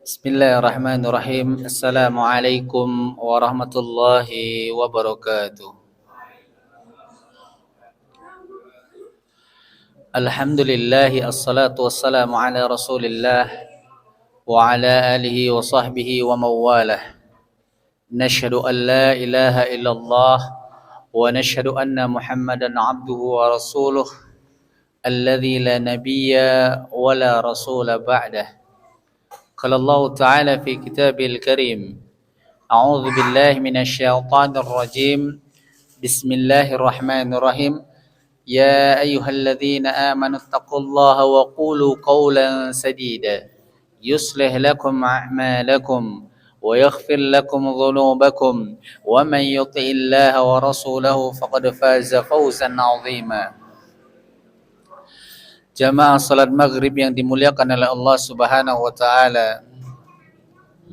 Bismillahirrahmanirrahim. Assalamualaikum warahmatullahi wabarakatuh. Alhamdulillahi assalatu wassalamu ala rasulillah wa ala alihi wa sahbihi wa mawalah. Nashhadu an la ilaha illallah wa nashhadu anna muhammadan abduhu wa rasuluh alladhi la nabiyya wa la rasula ba'dah. Qala Allah Ta'ala fi kitabil karim. A'udzu billahi minasy syaithanir rajim. Bismillahirrahmanirrahim. Ya ayyuhalladzina amanu taqullaha wa qulu qawlan sadida. Yuslih lakum a'malakum wa yaghfir lakum dhunubakum wa man yuti'illaha wa rasulahu faqad faza fawzan 'azima. Jamaah salat maghrib yang dimuliakan oleh Allah Subhanahu wa taala.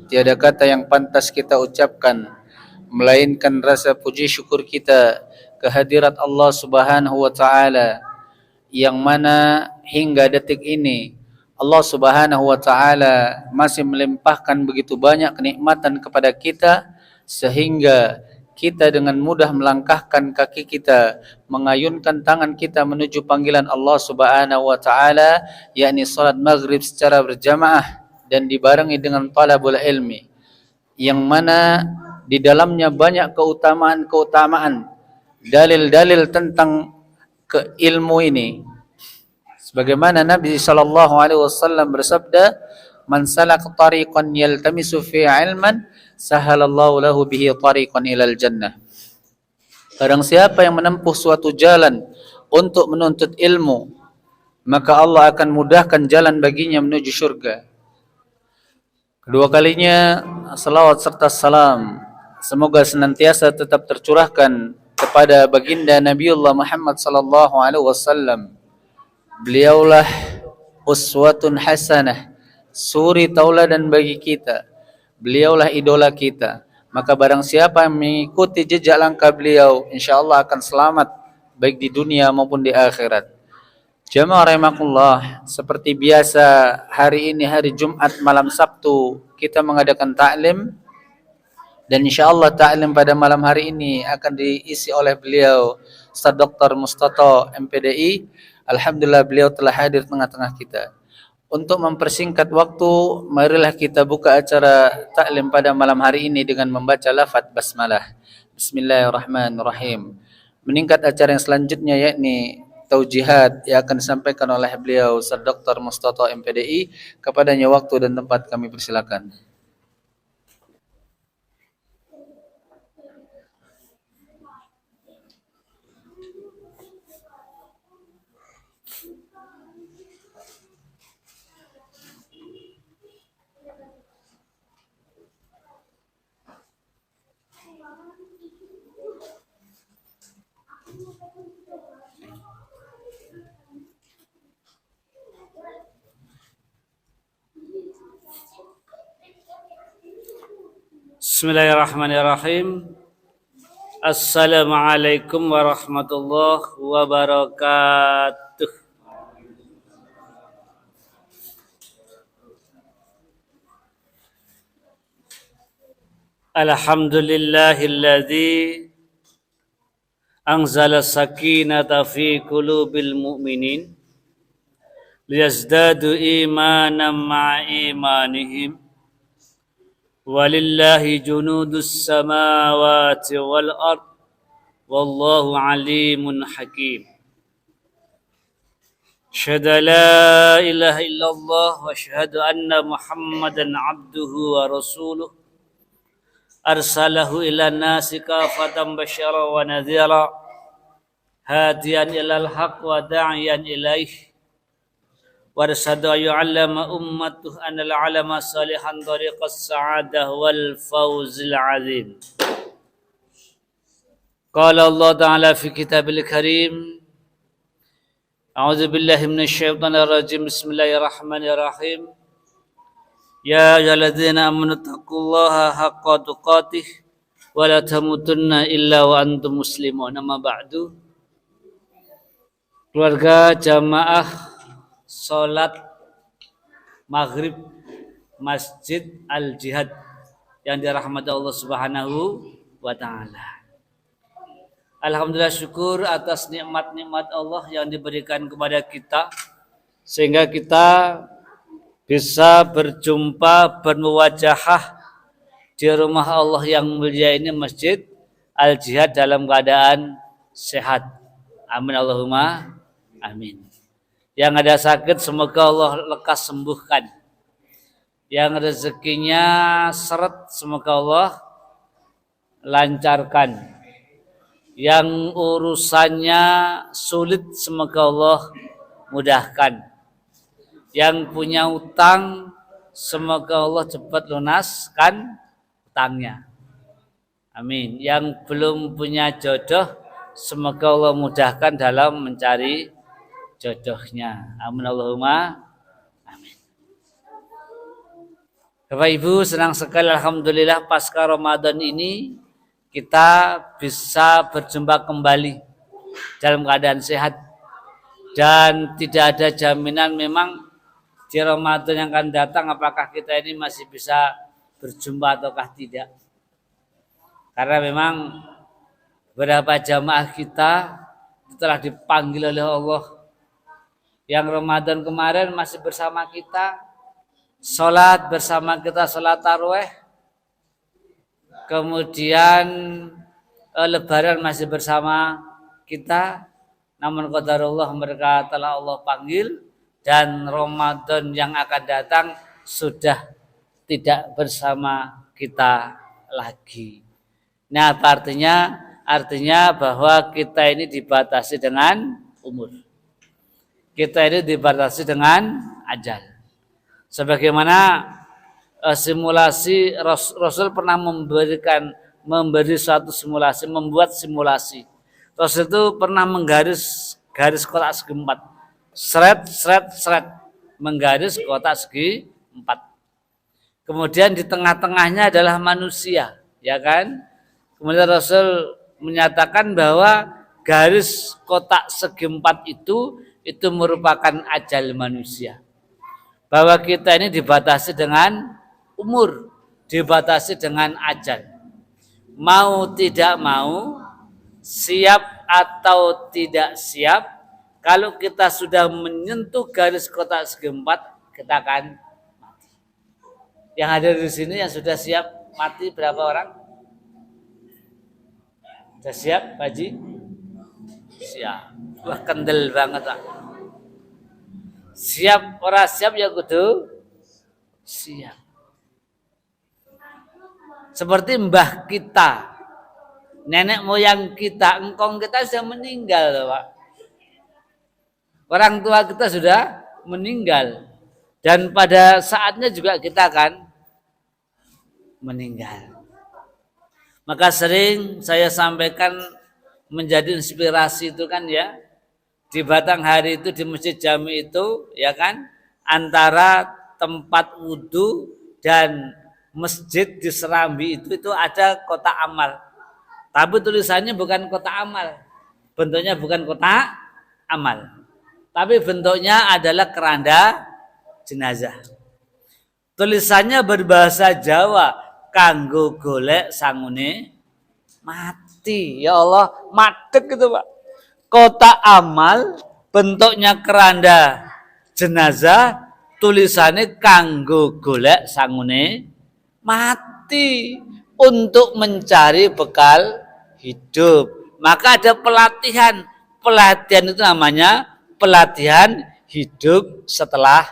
Tiada kata yang pantas kita ucapkan melainkan rasa puji syukur kita kehadirat Allah Subhanahu wa taala yang mana hingga detik ini Allah Subhanahu wa taala masih melimpahkan begitu banyak kenikmatan kepada kita sehingga kita dengan mudah melangkahkan kaki kita, mengayunkan tangan kita menuju panggilan Allah Subhanahu wa taala, yakni salat maghrib secara berjamaah dan dibarengi dengan talabul ilmi, yang mana di dalamnya banyak keutamaan-keutamaan, dalil-dalil tentang ilmu ini. Sebagaimana Nabi sallallahu alaihi wasallam bersabda, "Man salaka tariqan yaltamisu fi 'ilman, sahalallahu lahu bihi tariqan ilal jannah." Barang siapa yang menempuh suatu jalan untuk menuntut ilmu, maka Allah akan mudahkan jalan baginya menuju surga. Kedua kalinya salawat serta salam semoga senantiasa tetap tercurahkan kepada baginda Nabiullah Muhammad sallallahu alaihi wasallam. Beliaulah uswatun hasanah, suri tauladan bagi kita. Beliaulah idola kita. Maka barang siapa yang mengikuti jejak langkah beliau, insyaallah akan selamat baik di dunia maupun di akhirat. Jamaah rahimakumullah, seperti biasa hari ini hari Jumat malam Sabtu kita mengadakan ta'lim, dan insyaallah ta'lim pada malam hari ini akan diisi oleh beliau Ustaz Dr. Mustato MPDI. Alhamdulillah beliau telah hadir tengah-tengah kita. Untuk mempersingkat waktu, marilah kita buka acara taklim pada malam hari ini dengan membaca lafaz basmalah. Bismillahirrahmanirrahim. Meningkat acara yang selanjutnya yakni taujihat yang akan disampaikan oleh beliau Ustaz Dr. Mustato MPDI. Kepadanya waktu dan tempat kami persilakan. Bismillahirrahmanirrahim. Assalamualaikum warahmatullahi wabarakatuh. Alhamdulillahilladzi anzala sakinata fi qulubil mu'minin liyazdadu imanan ma'a imanihim. Walillahi junudus samawati wal ard wallahu alimun hakim. Asyhadu la ilaha illallah wa asyhadu anna Muhammadan abduhu wa rasuluh arsalahu ila nasi kafatan basyara wa nadhira hadiyan ilal haq wa da'iyan ilaih warsadu yu'allama ummatuh anal alama salihan tariqas sa'adah wal fawzil azim. Qala Allah Ta'ala fi kitabil karim. A'udzu billahi minasy syaithanir rajim. Bismillahirrahmanirrahim. Ya ayyuhalladzina amanu taqullaha haqqa tuqatih wa la tamutunna illa wa antum muslimun. Amma ba'du. Keluarga jamaah salat maghrib Masjid Al-Jihad yang dirahmati Allah Subhanahu wa taala. Alhamdulillah, syukur atas nikmat-nikmat Allah yang diberikan kepada kita sehingga kita bisa berjumpa bermuwajahah di rumah Allah yang mulia ini, Masjid Al-Jihad, dalam keadaan sehat. Amin Allahumma amin. Yang ada sakit semoga Allah lekas sembuhkan. Yang rezekinya seret semoga Allah lancarkan. Yang urusannya sulit semoga Allah mudahkan. Yang punya utang semoga Allah cepat lunaskan utangnya. Amin. Yang belum punya jodoh semoga Allah mudahkan dalam mencari jodohnya. Amin Allahumma amin. Bapak Ibu, senang sekali alhamdulillah pasca Ramadan ini kita bisa berjumpa kembali dalam keadaan sehat, dan tidak ada jaminan memang di Ramadan yang akan datang apakah kita ini masih bisa berjumpa ataukah tidak. Karena memang beberapa jamaah kita telah dipanggil oleh Allah yang Ramadan kemarin masih bersama kita, sholat bersama kita, sholat tarawih, kemudian Lebaran masih bersama kita, namun qadarullah mereka telah Allah panggil dan Ramadan yang akan datang sudah tidak bersama kita lagi. Nah, apa artinya? Artinya bahwa kita ini dibatasi dengan umur. Kita ini dibatasi dengan ajal. Sebagaimana simulasi Rasul pernah memberi suatu simulasi, membuat simulasi. Rasul itu pernah menggaris kotak segi 4. Seret, menggaris kotak segi 4. Kemudian di tengah-tengahnya adalah manusia, ya kan? Kemudian Rasul menyatakan bahwa garis kotak segi 4 itu merupakan ajal manusia. Bahwa kita ini dibatasi dengan umur, dibatasi dengan ajal. Mau tidak mau, siap atau tidak siap, kalau kita sudah menyentuh garis kotak segi 4, kita akan mati. Yang ada di sini yang sudah siap mati berapa orang? Sudah siap, Pak Haji? Siap. Wah, kendel banget, Pak. Siap, orang siap ya kudu siap. Seperti mbah kita, nenek moyang kita, engkong kita sudah meninggal, Pak. Orang tua kita sudah meninggal. Dan pada saatnya juga kita akan meninggal. Maka sering saya sampaikan menjadi inspirasi itu kan ya, di Batang Hari itu di Masjid Jami itu ya kan, antara tempat wudhu dan masjid di Serambi itu ada kotak amal. Tapi tulisannya bukan kotak amal. Bentuknya bukan kotak amal. Tapi bentuknya adalah keranda jenazah. Tulisannya berbahasa Jawa, kanggo golek sangune mati. Ya Allah, madeg gitu, Pak. Kotak amal bentuknya keranda jenazah, tulisannya kanggo golek sangune mati, untuk mencari bekal hidup. Maka ada pelatihan. Pelatihan itu namanya pelatihan hidup setelah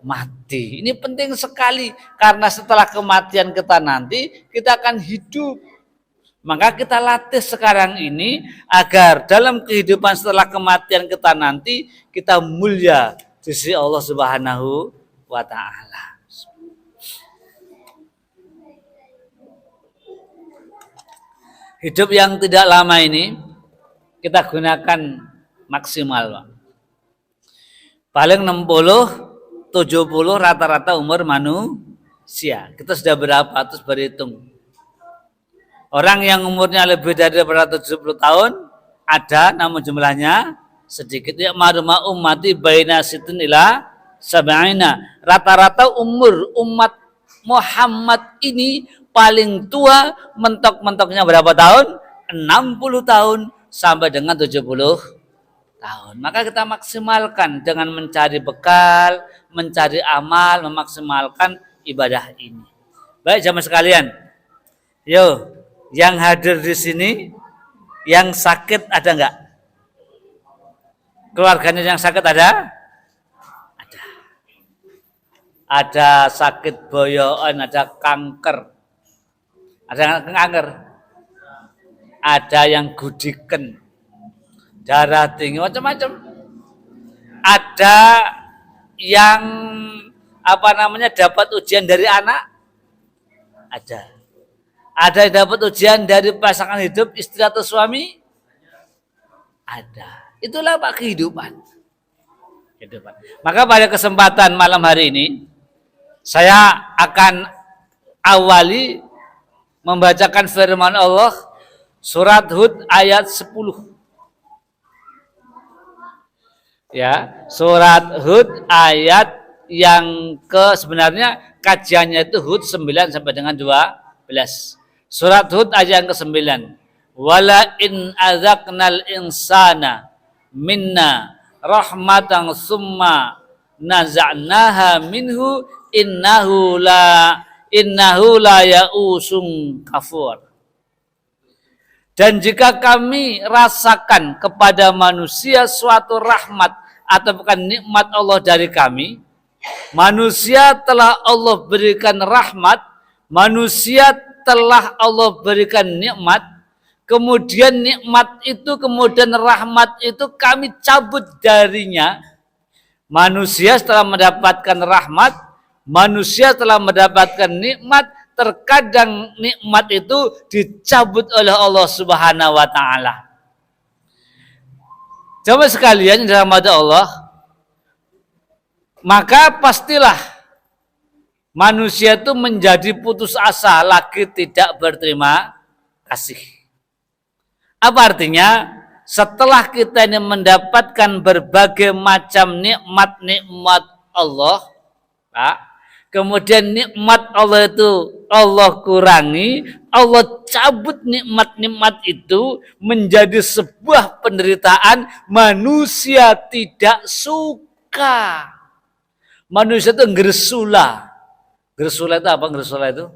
mati. Ini penting sekali karena setelah kematian kita nanti kita akan hidup. Maka kita latih sekarang ini agar dalam kehidupan setelah kematian kita nanti kita mulia di sisi Allah Subhanahu wa taala. Hidup yang tidak lama ini kita gunakan maksimal, Pak. Paling 60, 70 rata-rata umur manusia. Kita sudah berapa? Terus berhitung. Orang yang umurnya lebih dari 70 tahun ada, namun jumlahnya sedikit. Ya maruma ummati baina sitin ila sab'ina. Rata-rata umur umat Muhammad ini paling tua, mentok-mentoknya berapa tahun? 60 tahun sampai dengan 70 tahun. Maka kita maksimalkan dengan mencari bekal, mencari amal, memaksimalkan ibadah ini. Baik jamaah sekalian. Yo, yang hadir di sini yang sakit ada enggak? Keluarganya yang sakit ada? Ada. Ada sakit boyoan, ada kanker. Ada kanker. Ada yang gudiken. Darah tinggi, macam-macam. Ada yang dapat ujian dari anak? Ada. Ada yang dapat ujian dari pasangan hidup, istri atau suami? Ada. Itulah Pak kehidupan. Maka pada kesempatan malam hari ini saya akan awali membacakan firman Allah surat Hud ayat 10. Ya, surat Hud ayat yang sebenarnya kajiannya itu Hud 9 sampai dengan 12. Surat Hud ayat yang ke-9. Wala in azaqnal insana minna rahmatan summa naza'naha minhu innahu la ya'usung kafur. Dan jika kami rasakan kepada manusia suatu rahmat atau bukan nikmat Allah dari kami, manusia telah Allah berikan rahmat, manusia telah Allah berikan nikmat, kemudian nikmat itu, kemudian rahmat itu kami cabut darinya. Manusia setelah mendapatkan rahmat, manusia telah mendapatkan nikmat, terkadang nikmat itu dicabut oleh Allah Subhanahu wa taala. Coba sekalian dalam mata Allah, maka pastilah manusia itu menjadi putus asa, lagi tidak berterima kasih. Apa artinya? Setelah kita ini mendapatkan berbagai macam nikmat-nikmat Allah, kemudian nikmat Allah itu Allah kurangi, Allah cabut nikmat-nikmat itu menjadi sebuah penderitaan, manusia tidak suka. Manusia itu gersula. Gersula itu apa? Gersula itu?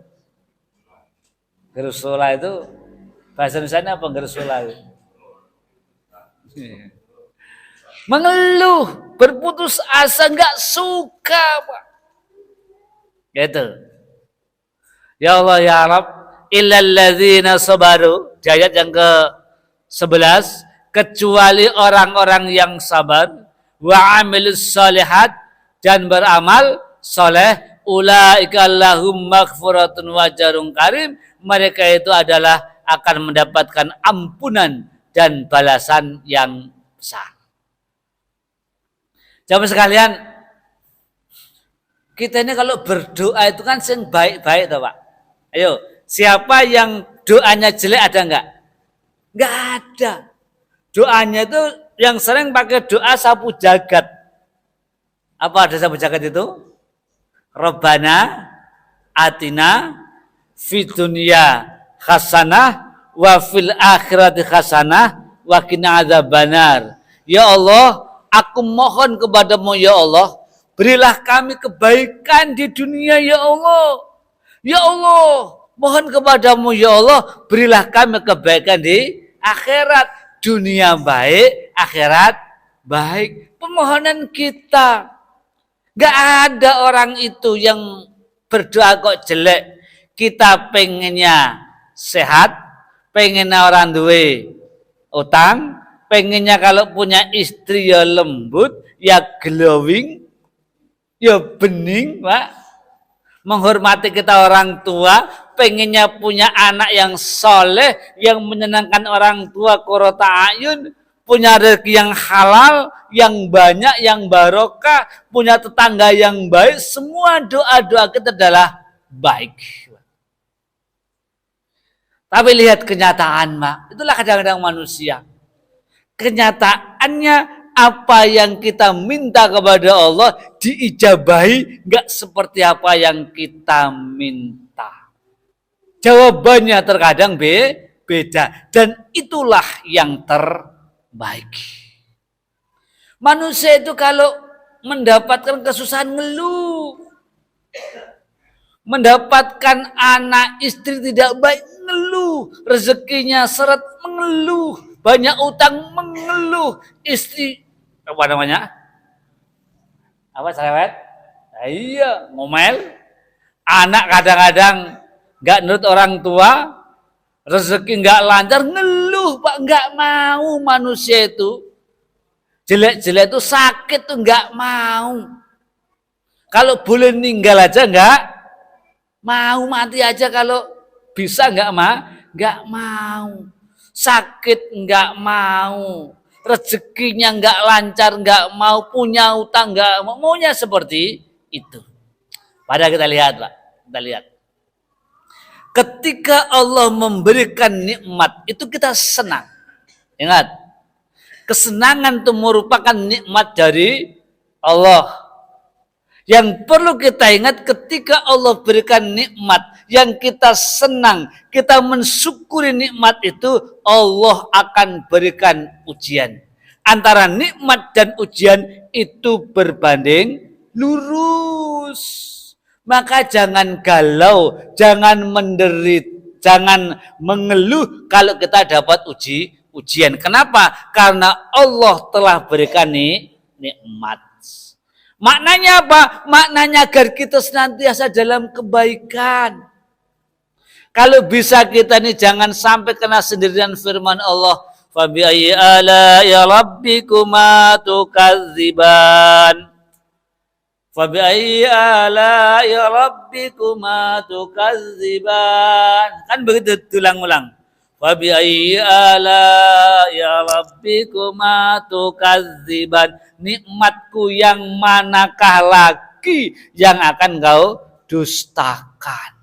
Gersula itu bahasa Indonesia apa gersula itu? Mengeluh, berputus asa, enggak suka, Pak. Gitu. Ya Allah ya Rabb, illal ladzina sabaru, di ayat yang ke-11, kecuali orang-orang yang sabar, wa amilus shalihat, dan beramal soleh, ulaika lahum maghfiratun wa ajrun karim, mereka itu adalah akan mendapatkan ampunan dan balasan yang besar. Jamaah sekalian, kita ini kalau berdoa itu kan sing baik-baik toh Pak. Ayo, siapa yang doanya jelek ada enggak? Enggak ada. Doanya itu yang sering pakai doa sapu jagat. Apa ada sapu jagat itu? Rabbana atina fid dunya hasanah wa fil akhirati hasanah wa qina adzabannar. Ya Allah, aku mohon kepadamu ya Allah, berilah kami kebaikan di dunia ya Allah. Ya Allah, mohon kepadamu ya Allah, berilah kami kebaikan di akhirat. Dunia baik, akhirat baik. Permohonan kita. Gak ada orang itu yang berdoa kok jelek. Kita pengennya sehat, pengennya orang duwe utang, pengennya kalau punya istri ya lembut, ya glowing, ya bening, Pak. Menghormati kita orang tua, pengennya punya anak yang soleh, yang menyenangkan orang tua, qurrata ayun, punya rezeki yang halal, yang banyak, yang barokah, punya tetangga yang baik, semua doa-doa kita adalah baik. Tapi lihat kenyataan, Mak. Itulah kadang-kadang manusia. Kenyataannya apa yang kita minta kepada Allah diijabahi nggak seperti apa yang kita minta. Jawabannya terkadang beda dan itulah yang terbaik. Manusia itu kalau mendapatkan kesusahan ngeluh, mendapatkan anak istri tidak baik ngeluh, rezekinya seret mengeluh, banyak utang mengeluh, istri apa namanya? Apa cerewet? Iya, ngomel. Anak kadang-kadang nggak nurut orang tua, rezeki nggak lancar, ngeluh Pak, nggak mau manusia itu. Jelek-jelek itu sakit tuh nggak mau. Kalau boleh ninggal aja nggak mau, mati aja kalau bisa nggak mau. Sakit nggak mau, rezekinya nggak lancar nggak mau, punya utang nggak mau, maunya seperti itu. Padahal kita lihat Pak, kita lihat. Ketika Allah memberikan nikmat itu kita senang. Ingat. Kesenangan itu merupakan nikmat dari Allah. Yang perlu kita ingat ketika Allah berikan nikmat yang kita senang, kita mensyukuri nikmat itu, Allah akan berikan ujian. Antara nikmat dan ujian itu berbanding lurus. Maka jangan galau, jangan menderit, jangan mengeluh kalau kita dapat ujian. Kenapa? Karena Allah telah berikan nikmat. Maknanya apa? Maknanya agar kita senantiasa dalam kebaikan. Kalau bisa kita nih jangan sampai kena sendirian firman Allah. Fabi ayyi ala'i rabbikuma tukadziban. Fabi ayyi ala'i rabbikuma tukadziban. Kan begitu tulang-ulang. Fabi ayyi ala'i rabbikuma tukadziban. Nikmatku yang manakah lagi yang akan kau dustakan.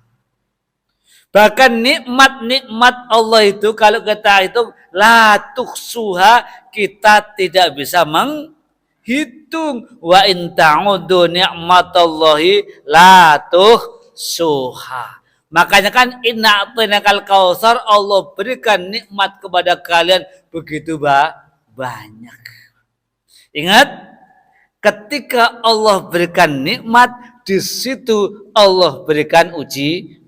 Bahkan nikmat-nikmat Allah itu kalau kita hitung la tuhsuha, kita tidak bisa menghitung. Wa in ta'udu ni'matallahi la tuhsuha. Makanya kan inna a'tainakal kautsar, Allah berikan nikmat kepada kalian begitu banyak. Ingat, ketika Allah berikan nikmat, di situ Allah berikan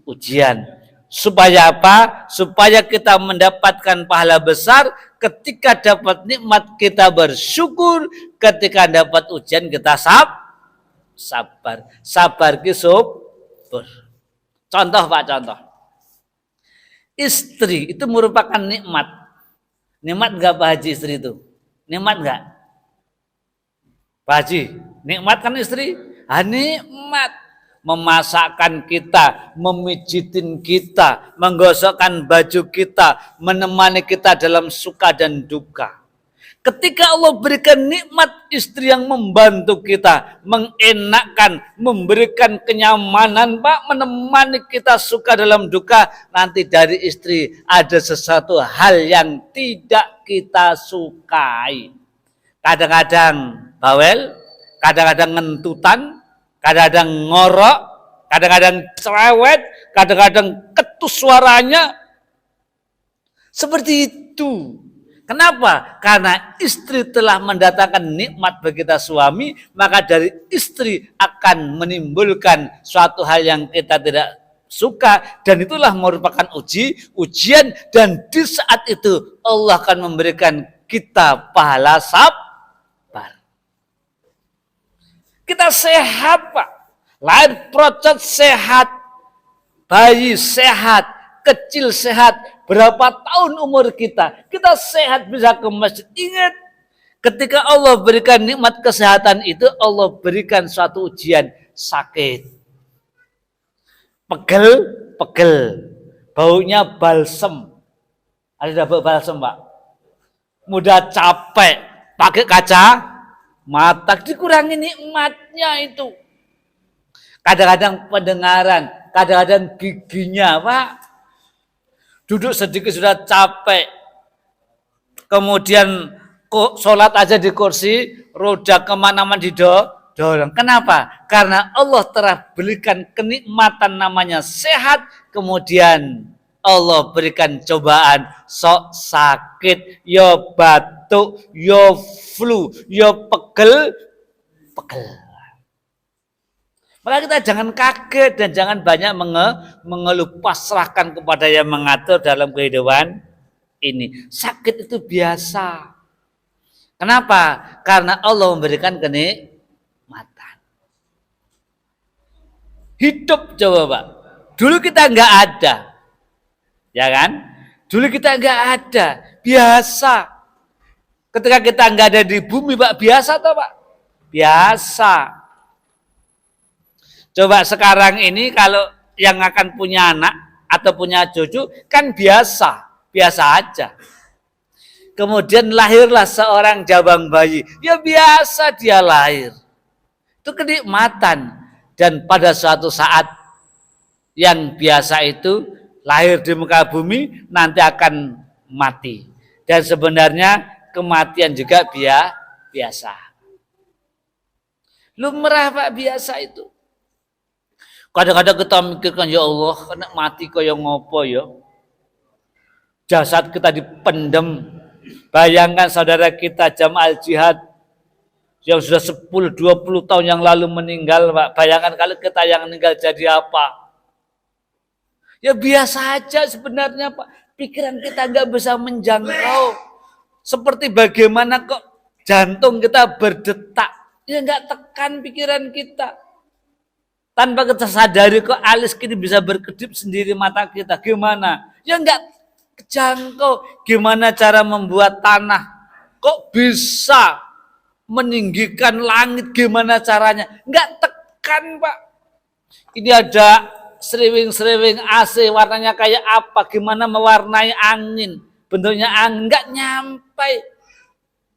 ujian. Supaya apa? Supaya kita mendapatkan pahala besar. Ketika dapat nikmat kita bersyukur, ketika dapat ujian kita sabar. Sabar ki subur. Contoh Pak, contoh. Istri itu merupakan nikmat. Nikmat enggak Pak Haji istri itu? Nikmat enggak? Pak Haji, nikmat kan istri? Nikmat. Memasakkan kita, memijitin kita, menggosokkan baju kita, menemani kita dalam suka dan duka. Ketika Allah berikan nikmat istri yang membantu kita, mengenakkan, memberikan kenyamanan, Pak, menemani kita suka dalam duka, nanti dari istri ada sesuatu hal yang tidak kita sukai. Kadang-kadang bawel, kadang-kadang ngentutan, kadang-kadang ngorok, kadang-kadang cerewet, kadang-kadang ketus suaranya. Seperti itu. Kenapa? Karena istri telah mendatangkan nikmat bagi kita suami, maka dari istri akan menimbulkan suatu hal yang kita tidak suka, dan itulah merupakan ujian, dan di saat itu Allah akan memberikan kita pahala sabar. Kita sehat, Pak. Lahir procot sehat, bayi sehat, kecil sehat. Berapa tahun umur kita sehat bisa ke masjid. Ingat, ketika Allah berikan nikmat kesehatan itu, Allah berikan suatu ujian, sakit, pegel, baunya balsem. Ada bau balsem, Pak. Mudah capek, pakai kaca mata, dikurangi nikmatnya itu. Kadang-kadang pendengaran, kadang-kadang giginya, Pak. Duduk sedikit sudah capek. Kemudian sholat aja di kursi roda, kemana-mana didorong. Kenapa? Karena Allah telah berikan kenikmatan namanya sehat, kemudian Allah berikan cobaan, sok sakit, yo batuk, yo flu, yo pegel. Maka kita jangan kaget dan jangan banyak mengeluh, pasrahkan kepada yang mengatur dalam kehidupan ini. Sakit itu biasa. Kenapa? Karena Allah memberikan kenikmatan. Hidup coba Pak. Dulu kita nggak ada. Ya kan? Dulu kita nggak ada. Biasa. Ketika kita nggak ada di bumi Pak, biasa toh Pak? Biasa. Coba sekarang ini kalau yang akan punya anak atau punya cucu kan biasa aja. Kemudian lahirlah seorang jabang bayi, ya biasa dia lahir. Itu kenikmatan. Dan pada suatu saat yang biasa itu lahir di muka bumi nanti akan mati. Dan sebenarnya kematian juga biasa. Lumrah Pak, biasa itu. Kadang-kadang kita mikirkan, ya Allah, kena mati kaya ngopo ya. Jasad kita dipendem. Bayangkan saudara kita Jamal Jihad yang sudah 10-20 tahun yang lalu meninggal, Pak. Bayangkan kalau kita yang meninggal jadi apa? Ya biasa aja sebenarnya, Pak. Pikiran kita nggak bisa menjangkau. Seperti bagaimana kok jantung kita berdetak. Ya nggak tekan pikiran kita. Tanpa kita sadari kok alis kini bisa berkedip sendiri mata kita. Gimana? Ya enggak kejangkau. Gimana cara membuat tanah? Kok bisa meninggikan langit? Gimana caranya? Enggak tekan Pak. Ini ada seriwing-seriwing AC warnanya kayak apa? Gimana mewarnai angin? Bentuknya angin enggak nyampai.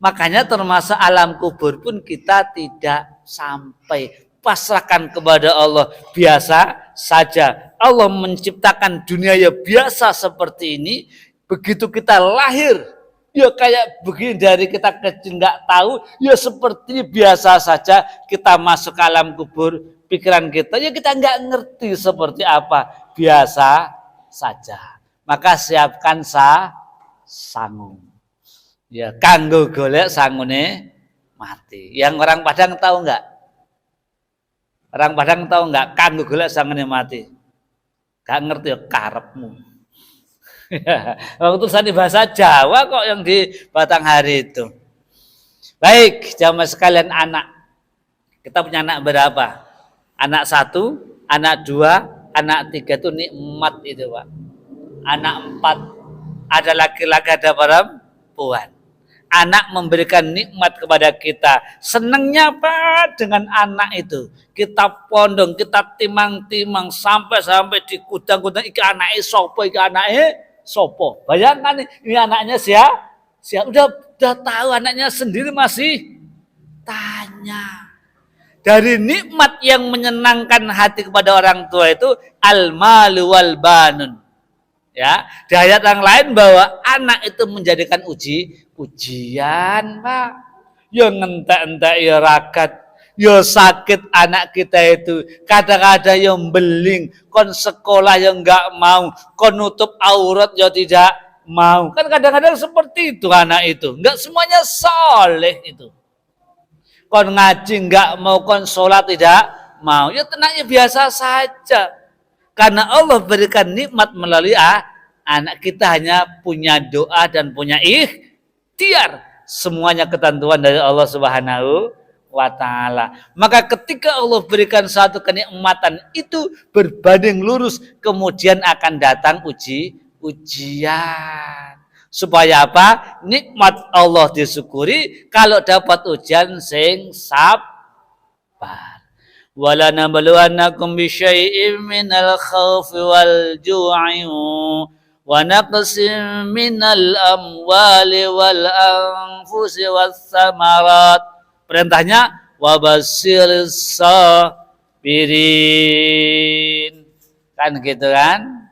Makanya termasuk alam kubur pun kita tidak sampai. Pasrahkan kepada Allah, biasa saja. Allah menciptakan dunia ya biasa seperti ini. Begitu kita lahir, ya kayak begini dari kita kecil nggak tahu, ya seperti biasa saja. Kita masuk ke alam kubur, pikiran kita ya kita nggak ngerti seperti apa, biasa saja. Maka siapkan sangu. Ya kanggo golek sangune mati. Yang orang Padang tahu nggak? Orang Padang tahu nggak kanggo golek sangune mati? Gak ngerti ya karepmu. Waktu tulisan di bahasa Jawa kok yang di Batanghari itu. Baik, jamaah sekalian anak. Kita punya anak berapa? Anak 1, anak 2, anak 3 itu nikmat itu Pak. Anak 4 ada laki-laki ada perempuan. Anak memberikan nikmat kepada kita. Senangnya apa dengan anak itu? Kita pondong, kita timang-timang sampai di gudang-gudang iki anake sopo, iki anake sopo. Bayangkan ini anaknya siapa? Udah tahu anaknya sendiri masih tanya. Dari nikmat yang menyenangkan hati kepada orang tua itu al-malu wal banun. Ya, di ayat yang lain bahwa anak itu menjadikan ujian, Pak. Ya ngentek-entek ya ragat, ya sakit anak kita itu. Kadang-kadang yang beling, kon sekolah yang enggak mau, kon nutup aurat ya tidak mau. Kan kadang-kadang seperti itu anak itu. Enggak semuanya soleh itu. Kon ngaji enggak mau, kon sholat tidak mau. Ya tenangnya biasa saja. Karena Allah berikan nikmat melalui anak kita hanya punya doa dan punya ikhtiar. Semuanya ketentuan dari Allah Subhanahu wa ta'ala. Maka ketika Allah berikan suatu kenikmatan itu berbanding lurus, kemudian akan datang ujian. Supaya apa? Nikmat Allah disyukuri, kalau dapat ujian sing sabar. Wala nabluwannakum bisyai'in minal khawfi wal ju'i wa naqsin minal amwali wal anfusi was samarat. Perintahnya wabashiris sabirin. Kan gitu kan?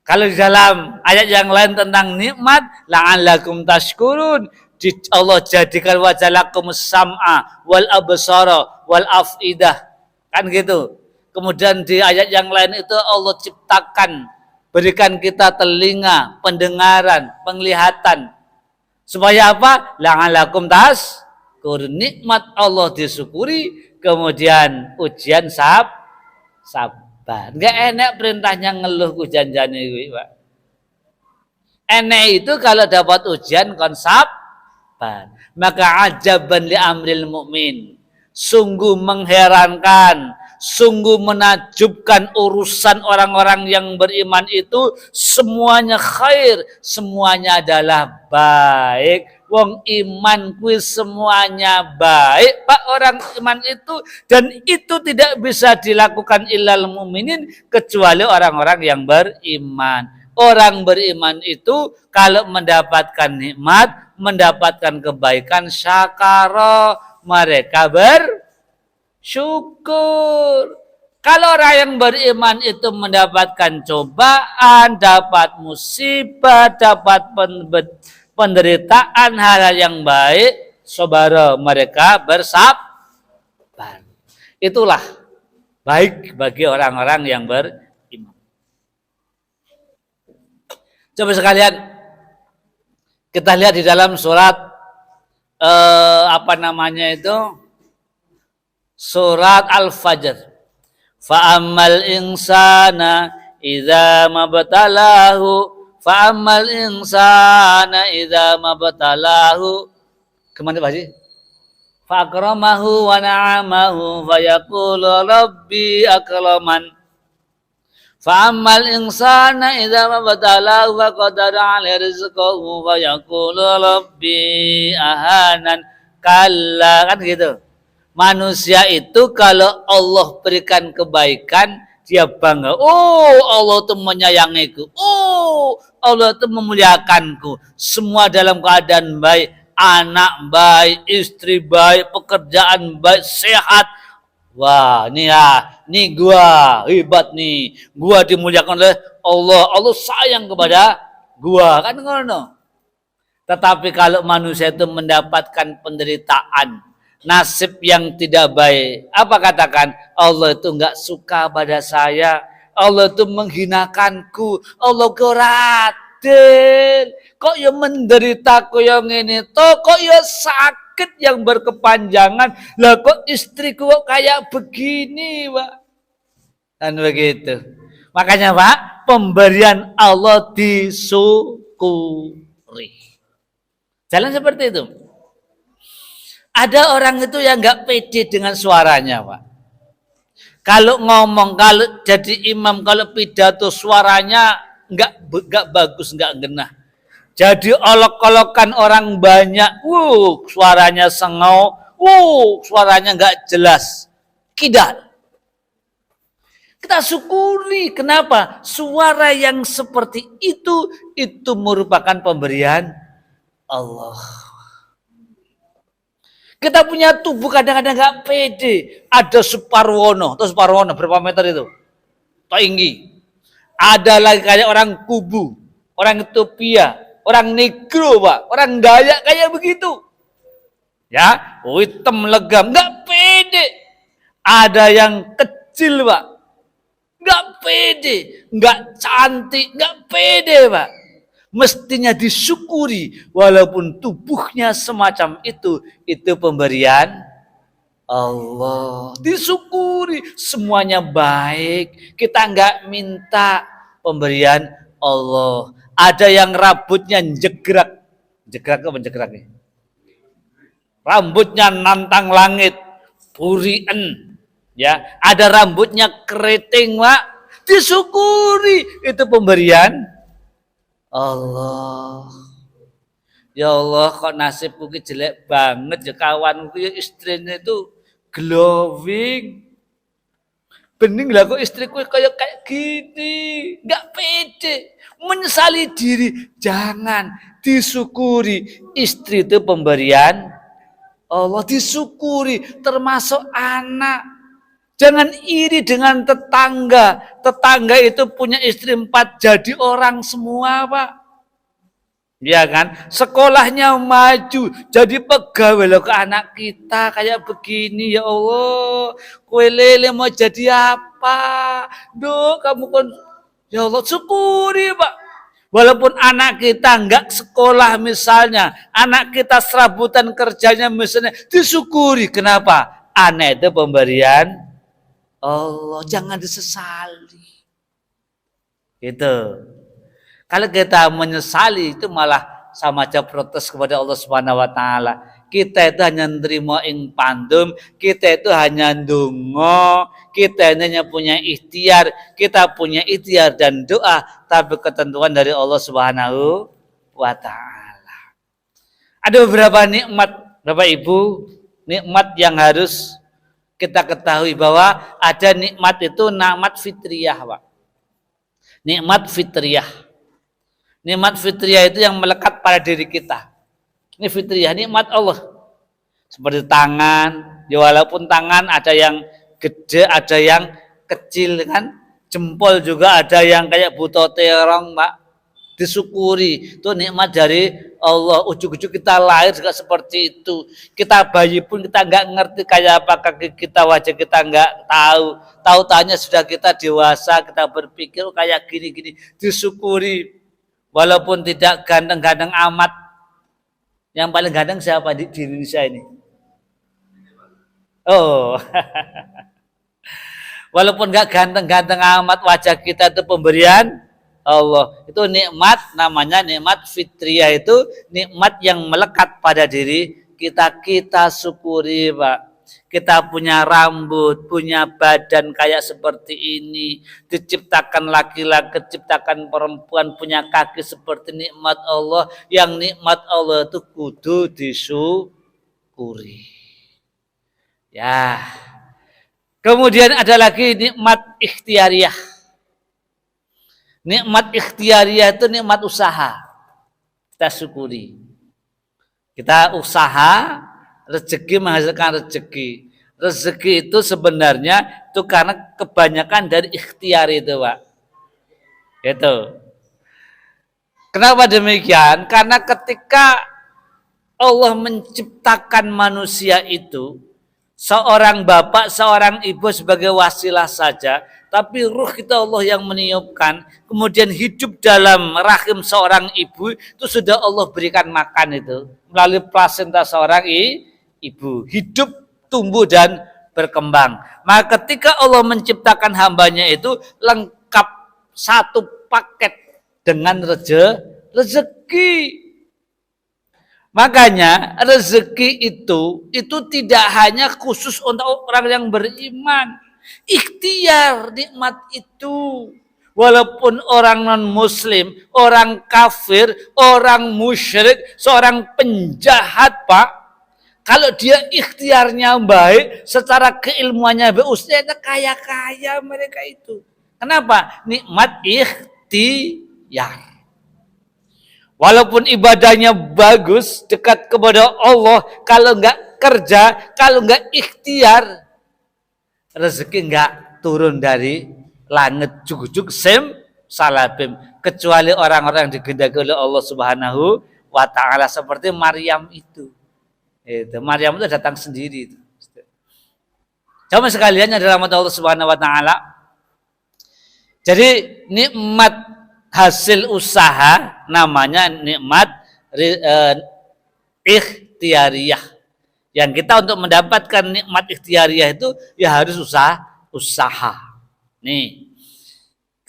Kalau di dalam ayat yang lain tentang nikmat, la'allakum tashkurun, Allah jadikan wajalakum sam'a wal absara wal afidah. Kan gitu. Kemudian di ayat yang lain itu Allah ciptakan, berikan kita telinga, pendengaran, penglihatan. Supaya apa? La'alakum tashkurun. Nikmat Allah disyukuri, kemudian ujian sabar. Enggak enak perintahnya ngeluh ku janjane kuwi, Pak. Enak itu kalau dapat ujian kon sabar. Maka ajaban li amril mukmin. Sungguh mengherankan, sungguh menakjubkan urusan orang-orang yang beriman itu semuanya khair, semuanya adalah baik. Wong iman kuwi semuanya baik, Pak, orang iman itu, dan itu tidak bisa dilakukan illal mukminin kecuali orang-orang yang beriman. Orang beriman itu kalau mendapatkan nikmat, mendapatkan kebaikan, syakara, mereka bersyukur. Kalau orang yang beriman itu mendapatkan cobaan, dapat musibah, dapat penderitaan, hal-hal yang baik, saudara, mereka bersabar. Itulah baik bagi orang-orang yang beriman. Coba sekalian kita lihat di dalam surat surat Al-Fajr. Fa'ammal insana idza mabtalahu kemana Pak Haji? Fa'akramahu wa na'amahu fayaqulu rabbi akraman. Fa'ammal insana idza mabtalahu faqadara 'alaihi rizqahu fayaqulu rabbi ahanan. Kalla, kan gitu. Manusia itu kalau Allah berikan kebaikan, dia bangga. Oh, Allah itu menyayangiku. Oh, Allah itu memuliakanku. Semua dalam keadaan baik. Anak baik, istri baik, pekerjaan baik, sehat. Wah, nih gua hebat nih. Gua dimuliakan oleh Allah. Allah sayang kepada gua. Kan ngono. Tetapi kalau manusia itu mendapatkan penderitaan, nasib yang tidak baik, apa katakan? Allah itu enggak suka pada saya. Allah itu menghinakanku. Allah kuradil. Kok ya menderita kok yang ini toh, kok ya sakit yang berkepanjangan. Lah kok istriku kok kayak begini, Pak. Dan begitu. Makanya, Pak, pemberian Allah disyukuri. Jalan seperti itu. Ada orang itu yang nggak pede dengan suaranya, Pak. Kalau ngomong, kalau jadi imam, kalau pidato suaranya nggak bagus, nggak genah. Jadi olok-olokan orang banyak, suaranya sengau, suaranya nggak jelas, kidal. Kita syukuri, kenapa? Suara yang seperti itu merupakan pemberian Allah. Kita punya tubuh kadang-kadang gak pede. Ada Suparwono. Terus Suparwono berapa meter itu? Tinggi. Ada lagi kayak orang Kubu, orang Ethiopia, orang Negro, Pak, orang Dayak kayak begitu. Ya, hitam legam, gak pede. Ada yang kecil, Pak, gak pede, gak cantik, gak pede, Pak. Mestinya disyukuri walaupun tubuhnya semacam itu pemberian Allah. Disyukuri, semuanya baik. Kita enggak minta pemberian Allah. Ada yang rambutnya jegrak. Jegrak apa jegrak nih? Rambutnya nantang langit, purien. Ya, ada rambutnya keriting, Pak. Disyukuri, itu pemberian Allah. Ya Allah, kok nasibku jelek banget ya, kawanku ya istrinya itu glowing. Bening lah kok istriku kayak gini, nggak pede, menyesali diri. Jangan, disyukuri, istri itu pemberian Allah, disyukuri, termasuk anak. Jangan iri dengan tetangga. Tetangga itu punya istri 4 jadi orang semua, Pak. Ya kan? Sekolahnya maju, jadi pegawai loh ke anak kita kayak begini ya Allah. Kue lele mau jadi apa? Duh, kamu kan ya Allah syukuri, Pak. Walaupun anak kita enggak sekolah misalnya, anak kita serabutan kerjanya misalnya, disyukuri. Kenapa? Anak itu pemberian Allah, jangan disesali. Gitu. Kalau kita menyesali itu malah sama aja protes kepada Allah Subhanahu wa taala. Kita itu hanya nerima ing pandum, kita itu hanya ndonga, kita hanya punya ikhtiar, kita punya ikhtiar dan doa, tapi ketentuan dari Allah Subhanahu wa taala. Ada beberapa nikmat, Bapak Ibu, nikmat yang harus kita ketahui bahwa ada nikmat itu nikmat fitriyah, Pak. Nikmat fitriyah. Nikmat fitriyah itu yang melekat pada diri kita. Ini fitriyah, nikmat Allah. Seperti tangan, ya walaupun tangan ada yang gede, ada yang kecil kan. Jempol juga ada yang kayak buto terong, Pak. Disyukuri. Itu nikmat dari Allah. Ujuk-ujuk kita lahir juga seperti itu. Kita bayi pun kita nggak ngerti kayak apa kaki kita, wajah kita nggak tahu. Tahu-taunya sudah kita dewasa, kita berpikir kayak gini-gini. Disyukuri. Walaupun tidak ganteng-ganteng amat. Yang paling ganteng siapa di Indonesia ini? Oh. Walaupun gak ganteng-ganteng amat, wajah kita itu pemberian Allah. Itu nikmat, namanya nikmat fitriyah, itu nikmat yang melekat pada diri kita. Kita syukuri, Pak. Kita punya rambut, punya badan kayak seperti ini, diciptakan laki-laki, diciptakan perempuan, punya kaki seperti nikmat Allah. Yang nikmat Allah itu kudu disyukuri. Ya. Kemudian ada lagi nikmat ikhtiariyah. Nikmat ikhtiariyah itu nikmat usaha. Kita syukuri. Kita usaha, rezeki menghasilkan rezeki. Rezeki itu sebenarnya itu karena kebanyakan dari ikhtiar itu, Pak. Itu. Kenapa demikian? Karena ketika Allah menciptakan manusia itu, seorang bapak, seorang ibu sebagai wasilah saja, tapi ruh kita Allah yang meniupkan, kemudian hidup dalam rahim seorang ibu, itu sudah Allah berikan makan itu, melalui plasenta seorang ibu, hidup, tumbuh dan berkembang. Maka ketika Allah menciptakan hambanya itu lengkap satu paket dengan rezeki. Makanya rezeki itu tidak hanya khusus untuk orang yang beriman. Ikhtiar nikmat itu. Walaupun orang non-muslim, orang kafir, orang musyrik, seorang penjahat, Pak. Kalau dia ikhtiarnya baik, secara keilmuannya baik, usianya kaya-kaya mereka itu. Kenapa? Nikmat ikhtiar. Walaupun ibadahnya bagus, dekat kepada Allah, kalau enggak kerja, kalau enggak ikhtiar, rezeki enggak turun dari langit jujuk salabim. Kecuali orang-orang yang digendaki oleh Allah Subhanahu wa ta'ala, seperti Maryam itu. Maryam itu datang sendiri. Coba sekalian yang dirahmati Allah Subhanahu wa ta'ala. Jadi nikmat hasil usaha namanya nikmat ikhtiariyah. Yang kita untuk mendapatkan nikmat ikhtiariyah itu ya harus usaha. Nih,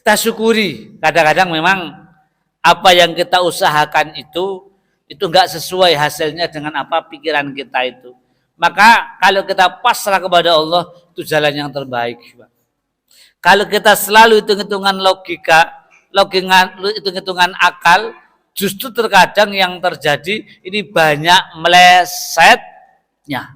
kita syukuri. Kadang-kadang memang apa yang kita usahakan itu enggak sesuai hasilnya dengan apa pikiran kita itu. Maka kalau kita pasrah kepada Allah, itu jalan yang terbaik. Kalau kita selalu hitung-hitungan logika, hitung-hitungan akal, justru terkadang yang terjadi ini banyak melesetnya.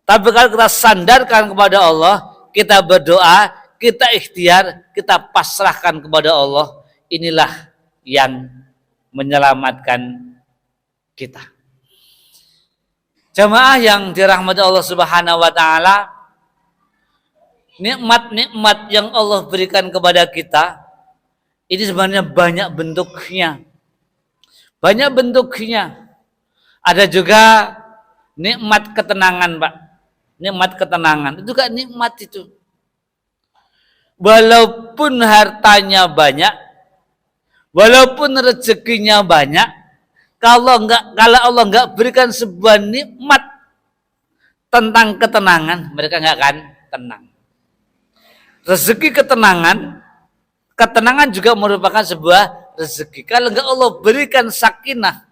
Tapi kalau kita sandarkan kepada Allah, kita berdoa, kita ikhtiar, kita pasrahkan kepada Allah, inilah yang menyelamatkan kita. Jamaah yang dirahmati Allah Subhanahu wa ta'ala, nikmat-nikmat yang Allah berikan kepada kita, ini sebenarnya banyak bentuknya. Banyak bentuknya. Ada juga nikmat ketenangan, Pak. Nikmat ketenangan. Itu kan nikmat itu. Walaupun hartanya banyak, walaupun rezekinya banyak, kalau Allah enggak berikan sebuah nikmat tentang ketenangan, mereka enggak akan tenang. Rezeki ketenangan juga merupakan sebuah rezeki. Kalau enggak Allah berikan sakinah,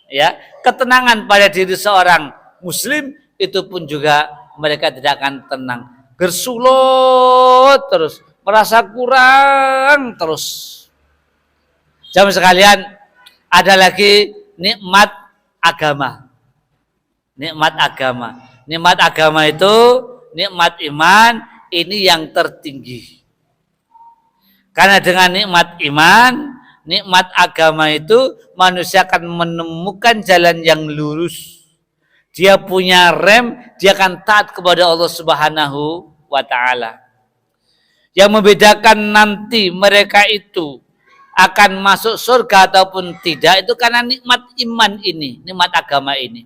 ya, ketenangan pada diri seorang muslim, itu pun juga mereka tidak akan tenang. Gersulot terus, merasa kurang terus. Jamaah sekalian, ada lagi nikmat agama. Nikmat agama. Nikmat agama itu nikmat iman, ini yang tertinggi. Karena dengan nikmat iman, nikmat agama itu manusia akan menemukan jalan yang lurus. Dia punya rem, dia akan taat kepada Allah Subhanahu wa ta'ala. Yang membedakan nanti mereka itu akan masuk surga ataupun tidak, itu karena nikmat iman ini, nikmat agama ini.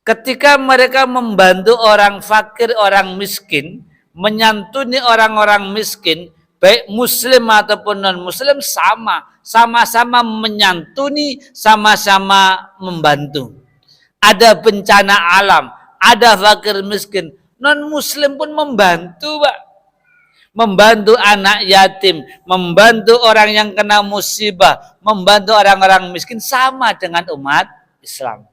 Ketika mereka membantu orang fakir, orang miskin, menyantuni orang-orang miskin, baik muslim ataupun non-muslim, sama-sama menyantuni, sama-sama membantu. Ada bencana alam, ada fakir miskin, non-muslim pun membantu, Pak. Membantu anak yatim, membantu orang yang kena musibah, membantu orang-orang miskin, sama dengan umat Islam.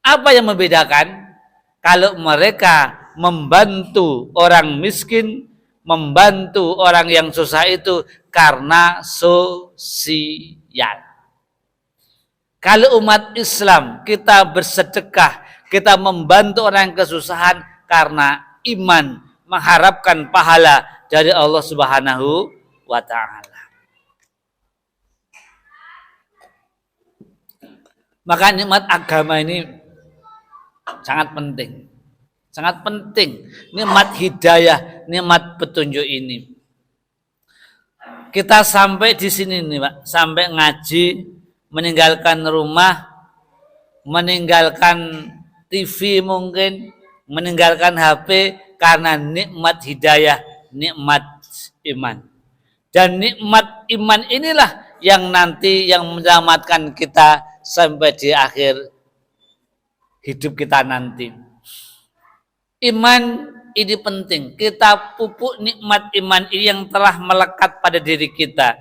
Apa yang membedakan? Kalau mereka membantu orang miskin, membantu orang yang susah itu karena sosial. Kalau umat Islam, kita bersedekah, kita membantu orang yang kesusahan karena iman, mengharapkan pahala dari Allah Subhanahu wa ta'ala. Maka nikmat agama ini sangat penting. Sangat penting. Nikmat hidayah, nikmat petunjuk ini. Kita sampai di sini nih, Pak. Sampai ngaji, meninggalkan rumah, meninggalkan TV mungkin, meninggalkan HP karena nikmat hidayah, nikmat iman. Dan nikmat iman inilah yang nanti yang menyelamatkan kita sampai di akhir hidup kita nanti. Iman ini penting. Kita pupuk nikmat iman ini yang telah melekat pada diri kita.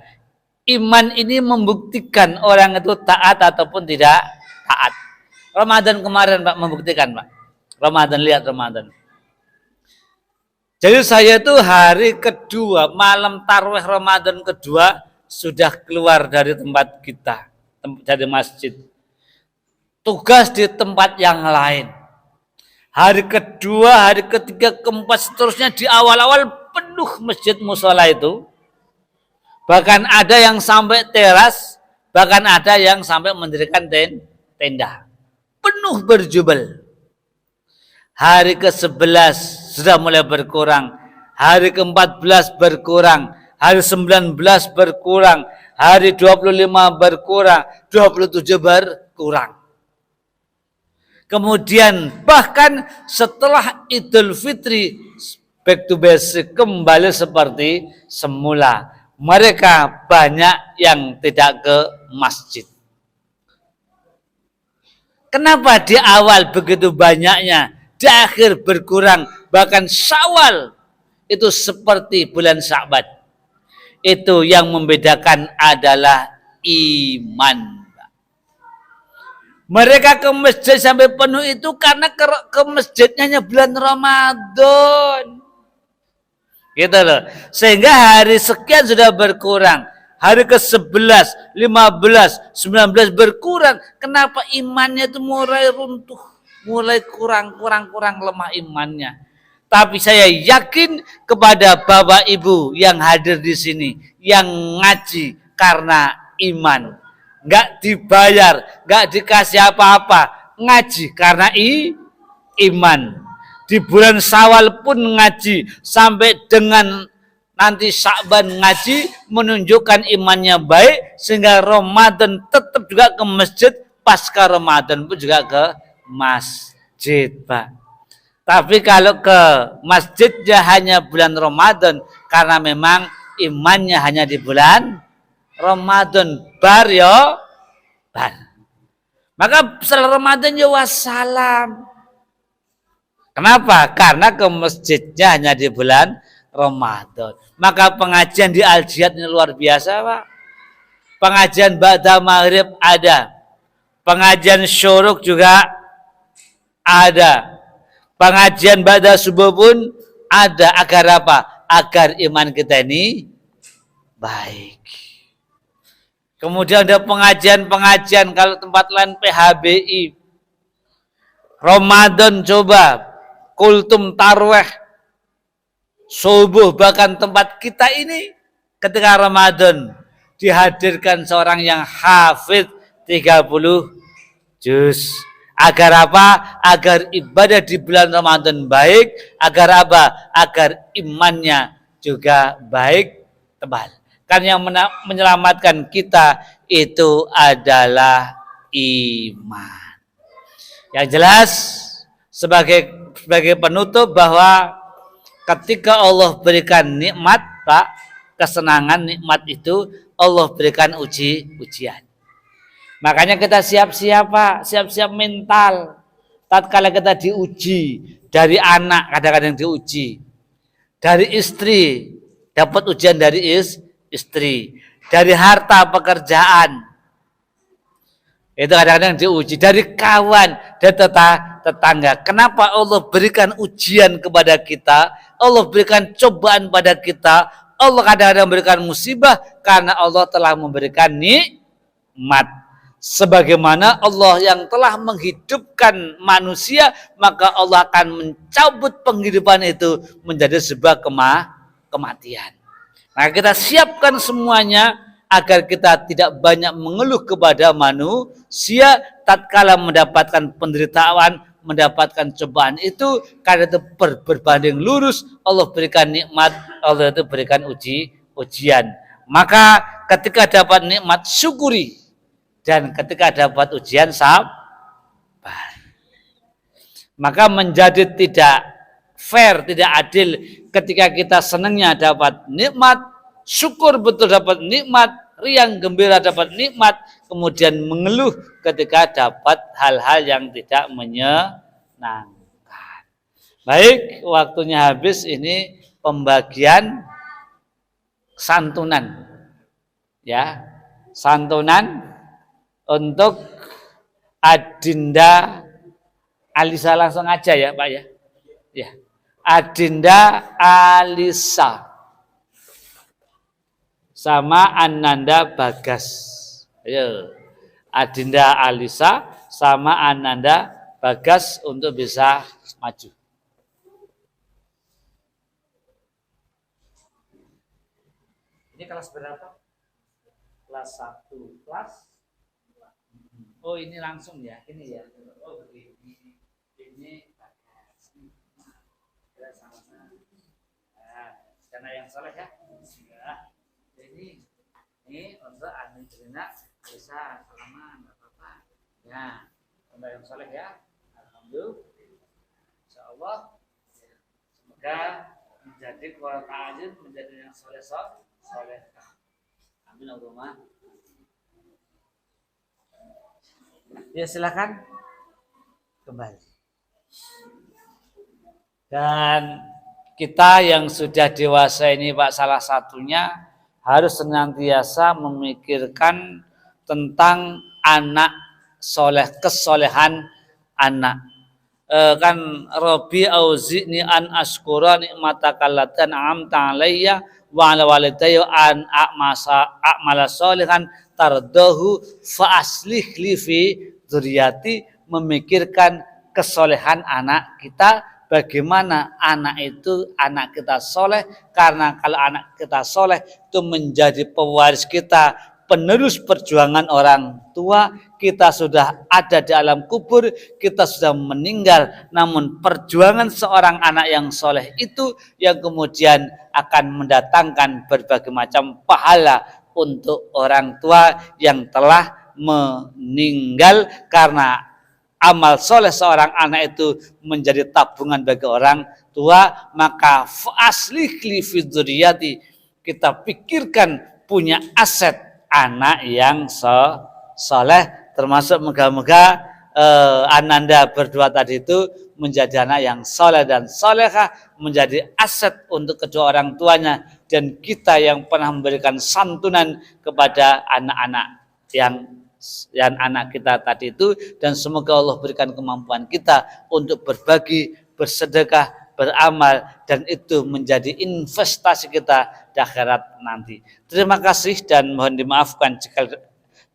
Iman ini membuktikan orang itu taat ataupun tidak taat. Ramadan kemarin, Pak, membuktikan, Pak. Ramadan, lihat Ramadan. Jadi saya itu hari kedua, malam tarawih Ramadan kedua, sudah keluar dari tempat kita, dari masjid. Tugas di tempat yang lain. Hari kedua, hari ketiga, keempat, seterusnya di awal-awal penuh masjid musola itu. Bahkan ada yang sampai teras, bahkan ada yang sampai mendirikan tenda. Penuh berjubel. Hari ke-11 sudah mulai berkurang. Hari ke-14 berkurang. Hari 19 berkurang. Hari 25 berkurang. 27 berkurang. Kemudian bahkan setelah Idul Fitri, back to basic, kembali seperti semula. Mereka banyak yang tidak ke masjid. Kenapa di awal begitu banyaknya, di akhir berkurang, bahkan Syawal itu seperti bulan Sya'ban. Itu yang membedakan adalah iman. Mereka ke masjid sampai penuh itu karena ke masjidnya hanya bulan Ramadan. Gitu loh. Sehingga hari sekian sudah berkurang. Hari ke-11, 15, 19 berkurang. Kenapa imannya itu mulai runtuh? Mulai kurang lemah imannya. Tapi saya yakin kepada Bapak Ibu yang hadir di sini, yang ngaji karena iman. Nggak dibayar, nggak dikasih apa-apa, ngaji karena iman. Di bulan Syawal pun ngaji sampai dengan nanti Sya'ban ngaji menunjukkan imannya baik sehingga Ramadan tetap juga ke masjid, pasca Ramadan pun juga ke masjid, Pak. Tapi kalau ke masjidnya hanya bulan Ramadan karena memang imannya hanya di bulan Ramadan bar yo bar. Maka setelah Ramadan ya wassalam. Kenapa? Karena ke masjidnya hanya di bulan Ramadan. Maka pengajian di Al-Jihad ini luar biasa, Pak. Pengajian ba'da maghrib ada. Pengajian syuruk juga ada. Pengajian ba'da subuh pun ada. Agar apa? Agar iman kita ini baik. Kemudian ada pengajian-pengajian kalau tempat lain PHBI. Ramadan coba kultum tarweh subuh, bahkan tempat kita ini ketika Ramadan dihadirkan seorang yang hafid 30 juz. Agar apa? Agar ibadah di bulan Ramadan baik. Agar apa? Agar imannya juga baik, tebal. Kan yang menyelamatkan kita itu adalah iman. Yang jelas sebagai penutup bahwa ketika Allah berikan nikmat, Pak, kesenangan nikmat itu Allah berikan ujian. Makanya kita siap-siap, Pak, siap-siap mental. Tatkala kita diuji dari anak, kadang-kadang diuji. Dari istri, dapat ujian dari istri. Dari harta pekerjaan, itu kadang-kadang diuji. Dari kawan, dari tetangga. Kenapa Allah berikan ujian kepada kita? Allah berikan cobaan pada kita. Allah kadang-kadang memberikan musibah karena Allah telah memberikan nikmat. Sebagaimana Allah yang telah menghidupkan manusia, maka Allah akan mencabut penghidupan itu menjadi sebuah kematian. Maka kita siapkan semuanya agar kita tidak banyak mengeluh kepada manusia tatkala mendapatkan penderitaan, mendapatkan cobaan itu, karena itu berbanding lurus Allah berikan nikmat, Allah itu berikan ujian. Maka ketika dapat nikmat syukuri, dan ketika dapat ujian sabar. Maka menjadi tidak fair, tidak adil ketika kita senangnya dapat nikmat, syukur betul dapat nikmat, riang gembira dapat nikmat, kemudian mengeluh ketika dapat hal-hal yang tidak menyenangkan. Baik, waktunya habis. Ini pembagian santunan. Ya, santunan untuk Adinda Alisa, langsung aja ya, Pak ya. Ya. Adinda Alisa sama Ananda Bagas. Ayo. Adinda Alisa sama Ananda Bagas untuk bisa maju. Ini kelas berapa? Kelas 1. Kelas? Oh, ini langsung ya. Ini ya. Oh, ini sama-sama. Nah, karena yang salah ya. Ini untuk Anindrina bisa salaman, nggak apa-apa. Ya, untuk yang salah ya. Alhamdulillah. Insyaallah. Semoga menjadi keluarga ajin, menjadi yang soleh. Amin Allahumma. Ya, silakan kembali. Dan kita yang sudah dewasa ini, Pak, salah satunya harus senantiasa memikirkan tentang anak soleh, kesolehan anak. Kan Rabbi auzi'ni an askura nikmataka allati an'amta alayya wa ala walidayya an a'mala sholihan tardahu fa aslih li fi dzurriyyati, memikirkan kesolehan anak kita. Bagaimana anak kita soleh, karena kalau anak kita soleh itu menjadi pewaris kita penerus perjuangan orang tua, kita sudah ada di alam kubur, kita sudah meninggal, namun perjuangan seorang anak yang soleh itu yang kemudian akan mendatangkan berbagai macam pahala untuk orang tua yang telah meninggal, karena amal soleh seorang anak itu menjadi tabungan bagi orang tua. Maka fa'aslihli fi dzurriyyati, kita pikirkan punya aset anak yang soleh, termasuk moga-moga ananda berdua tadi itu menjadi anak yang soleh dan solehah, menjadi aset untuk kedua orang tuanya, dan kita yang pernah memberikan santunan kepada anak-anak yang anak kita tadi itu, dan semoga Allah berikan kemampuan kita untuk berbagi, bersedekah, beramal, dan itu menjadi investasi kita di akhirat nanti. Terima kasih dan mohon dimaafkan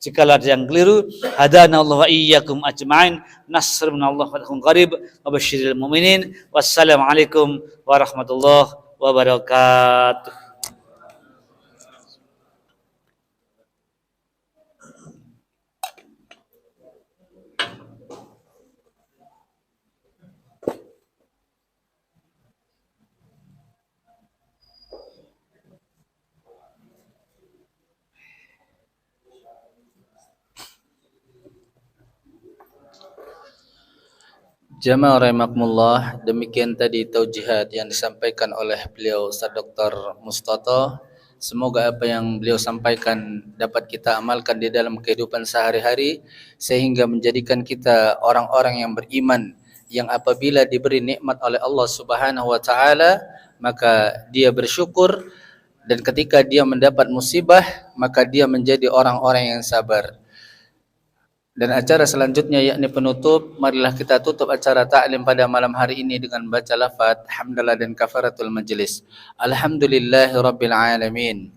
jika ada yang keliru. Hadanallahu wa iyyakum ajma'in. Nasrun minallah wa fathun qarib. Wa basyiril mu'minin. Wassalamualaikum warahmatullahi wabarakatuh. Jamaah rahimakumullah, demikian tadi taujihat yang disampaikan oleh beliau Ustaz Dr. Mustato. Semoga apa yang beliau sampaikan dapat kita amalkan di dalam kehidupan sehari-hari, sehingga menjadikan kita orang-orang yang beriman, yang apabila diberi nikmat oleh Allah Subhanahu wa taala maka dia bersyukur, dan ketika dia mendapat musibah maka dia menjadi orang-orang yang sabar. Dan acara selanjutnya yakni penutup, marilah kita tutup acara ta'lim pada malam hari ini dengan baca lafaz hamdalah dan kafaratul majlis. Alhamdulillahi rabbil alamin.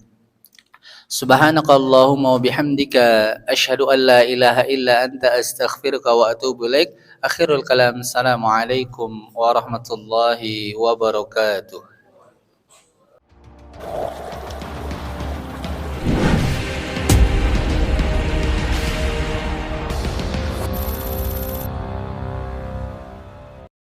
Subhanakallahumma wa bihamdika asyhadu an la ilaha illa anta astaghfiruka wa atubu ilaik. Akhirul kalam, assalamualaikum warahmatullahi wabarakatuh.